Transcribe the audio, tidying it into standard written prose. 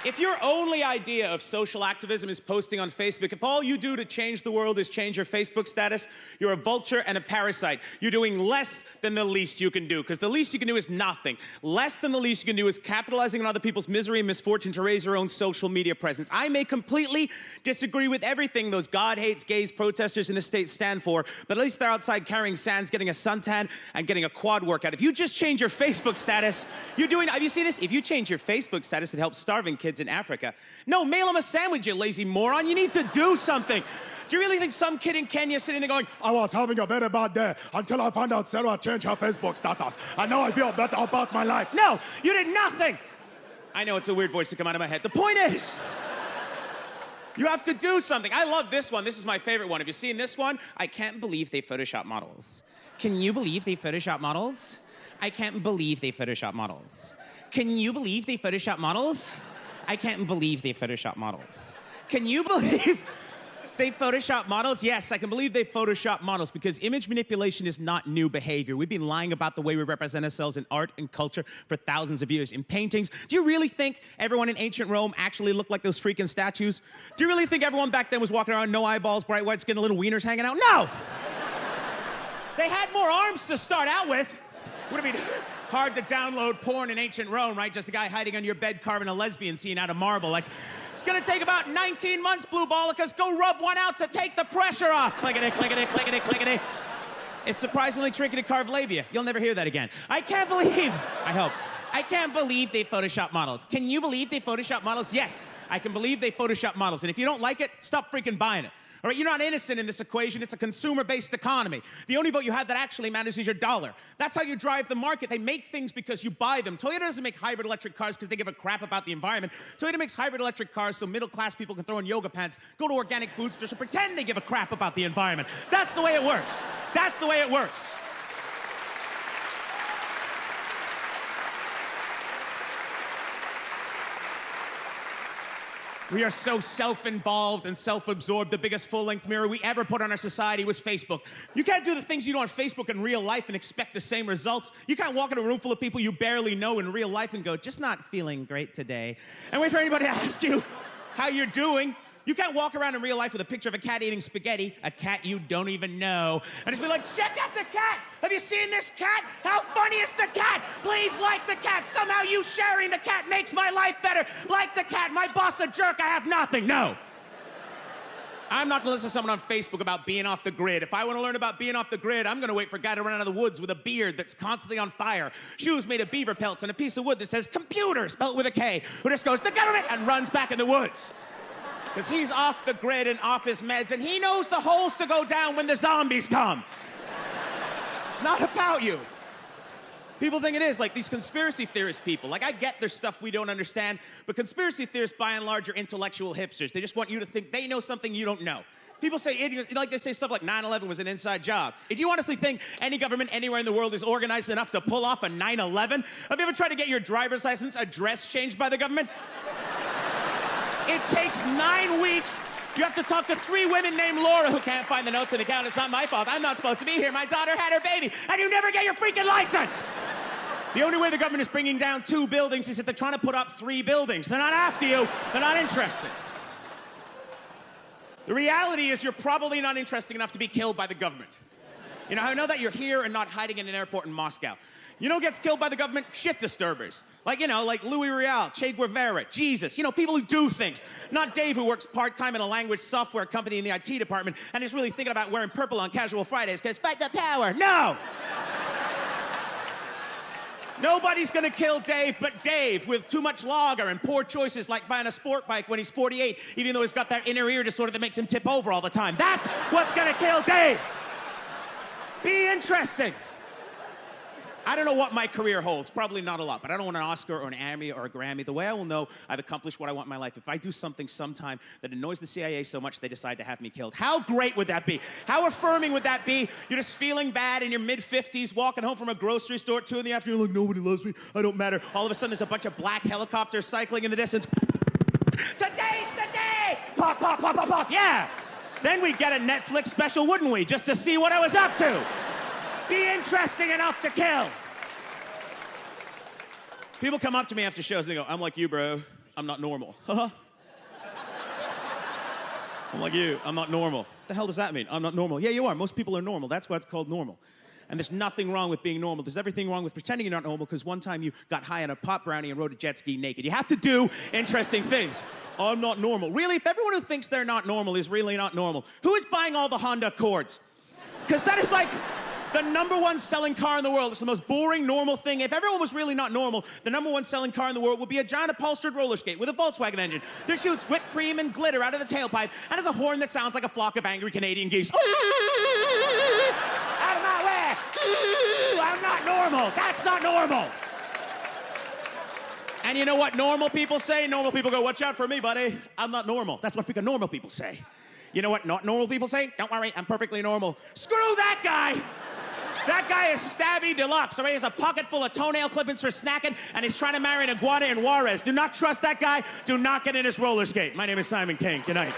If your only idea of social activism is posting on Facebook, if all you do to change the world is change your Facebook status, you're a vulture and a parasite. You're doing less than the least you can do, because the least you can do is nothing. Less than the least you can do is capitalizing on other people's misery and misfortune to raise your own social media presence. I may completely disagree with everything those God hates gays protesters in the States stand for, but at least they're outside carrying sands, getting a suntan, and getting a quad workout. If you just change your Facebook status, you're doing, have you seen this? If you change your Facebook status, it helps starving kids in Africa. No, mail them a sandwich, you lazy moron. You need to do something. Do you really think some kid in Kenya sitting there going, I was having a very bad day until I found out Sarah changed her Facebook status. And now I feel better about my life. no, you did nothing. I know it's a weird voice to come out of my head. The point is, you have to do something. I love this one. This is my favorite one. Have you seen this one? I can't believe they Photoshop models. Can you believe they Photoshop models? I can't believe they Photoshop models. Can you believe they Photoshop models? I can't believe they Photoshop models. Can you believe they Photoshop models? Yes, I can believe they Photoshop models, because image manipulation is not new behavior. We've been lying about the way we represent ourselves in art and culture for thousands of years. In paintings, do you really think everyone in ancient Rome actually looked like those freaking statues? Do you really think everyone back then was walking around, no eyeballs, bright white skin, little wieners hanging out? No! They had more arms to start out with. Would have been hard to download porn in ancient Rome, right? Just a guy hiding under your bed carving a lesbian scene out of marble. Like, it's gonna take about 19 months, Blue Ballicus. Go rub one out to take the pressure off. Clickety, clickety, clickety, clickety. It's surprisingly tricky to carve labia. You'll never hear that again. I can't believe, I hope. I can't believe they Photoshop models. Can you believe they Photoshop models? Yes, I can believe they Photoshop models. And if you don't like it, stop freaking buying it. All right, you're not innocent in this equation. It's a consumer-based economy. The only vote you have that actually matters is your dollar. That's how you drive the market. They make things because you buy them. Toyota doesn't make hybrid electric cars because they give a crap about the environment. Toyota makes hybrid electric cars so middle-class people can throw in yoga pants, go to organic food stores, and pretend they give a crap about the environment. That's the way it works. That's the way it works. We are so self-involved and self-absorbed. The biggest full-length mirror we ever put on our society was Facebook. You can't do the things you do on Facebook in real life and expect the same results. You can't walk in a room full of people you barely know in real life and go, just not feeling great today, and wait for anybody to ask you how you're doing. You can't walk around in real life with a picture of a cat eating spaghetti, a cat you don't even know, and just be like, check out the cat! Have you seen this cat? How funny is the cat? Please like the cat. Somehow you sharing the cat makes my life better. Like the cat. My boss a jerk. I have nothing. No. I'm not gonna listen to someone on Facebook about being off the grid. If I wanna learn about being off the grid, I'm gonna wait for a guy to run out of the woods with a beard that's constantly on fire, shoes made of beaver pelts, and a piece of wood that says computer spelled with a K, who just goes, the government, and runs back in the woods. Because he's off the grid and off his meds, and he knows the holes to go down when the zombies come. It's not about you. People think it is, like these conspiracy theorist people. Like, I get there's stuff we don't understand, but conspiracy theorists, by and large, are intellectual hipsters. They just want you to think they know something you don't know. People say idiots, like they say stuff like 9/11 was an inside job. Do you honestly think any government anywhere in the world is organized enough to pull off a 9/11? Have you ever tried to get your driver's license address changed by the government? It takes 9 weeks. You have to talk to 3 women named Laura who can't find the notes in the account. It's not my fault. I'm not supposed to be here. My daughter had her baby. And you never get your freaking license. The only way the government is bringing down 2 buildings is if they're trying to put up 3 buildings. They're not after you. They're not interested. The reality is you're probably not interesting enough to be killed by the government. You know, I know that you're here and not hiding in an airport in Moscow. You know who gets killed by the government? Shit disturbers. Like, you know, like Louis Riel, Che Guevara, Jesus. You know, people who do things. Not Dave, who works part-time in a language software company in the IT department and is really thinking about wearing purple on casual Fridays because fight the power. No! Nobody's gonna kill Dave but Dave with too much lager and poor choices like buying a sport bike when he's 48, even though he's got that inner ear disorder that makes him tip over all the time. That's what's gonna kill Dave! Be interesting. I don't know what my career holds, probably not a lot, but I don't want an Oscar or an Emmy or a Grammy. The way I will know I've accomplished what I want in my life, if I do something sometime that annoys the CIA so much they decide to have me killed. How great would that be? How affirming would that be? You're just feeling bad in your mid-50s, walking home from a grocery store at 2 in the afternoon, like, nobody loves me, I don't matter. All of a sudden, there's a bunch of black helicopters cycling in the distance. Today's the day! Pop, pop, pop, pop, pop, yeah! Then we'd get a Netflix special, wouldn't we? Just to see what I was up to. Be interesting enough to kill. People come up to me after shows and they go, I'm like you, bro. I'm not normal. I'm like you, I'm not normal. What the hell does that mean? I'm not normal. Yeah, you are. Most people are normal. That's why it's called normal. And there's nothing wrong with being normal. There's everything wrong with pretending you're not normal because one time you got high on a pot brownie and rode a jet ski naked. You have to do interesting things. I'm not normal. Really, if everyone who thinks they're not normal is really not normal, who is buying all the Honda Accords? Because that is like the #1 selling car in the world. It's the most boring, normal thing. If everyone was really not normal, the #1 selling car in the world would be a giant upholstered roller skate with a Volkswagen engine that shoots whipped cream and glitter out of the tailpipe and has a horn that sounds like a flock of angry Canadian geese. Out of my way! I'm not normal. That's not normal. And you know what normal people say? Normal people go, watch out for me, buddy. I'm not normal. That's what freaking normal people say. You know what not normal people say? Don't worry, I'm perfectly normal. Screw that guy! That guy is stabby deluxe, all right? He has a pocket full of toenail clippings for snacking, and he's trying to marry an iguana in Juarez. Do not trust that guy. Do not get in his roller skate. My name is Simon King. Good night.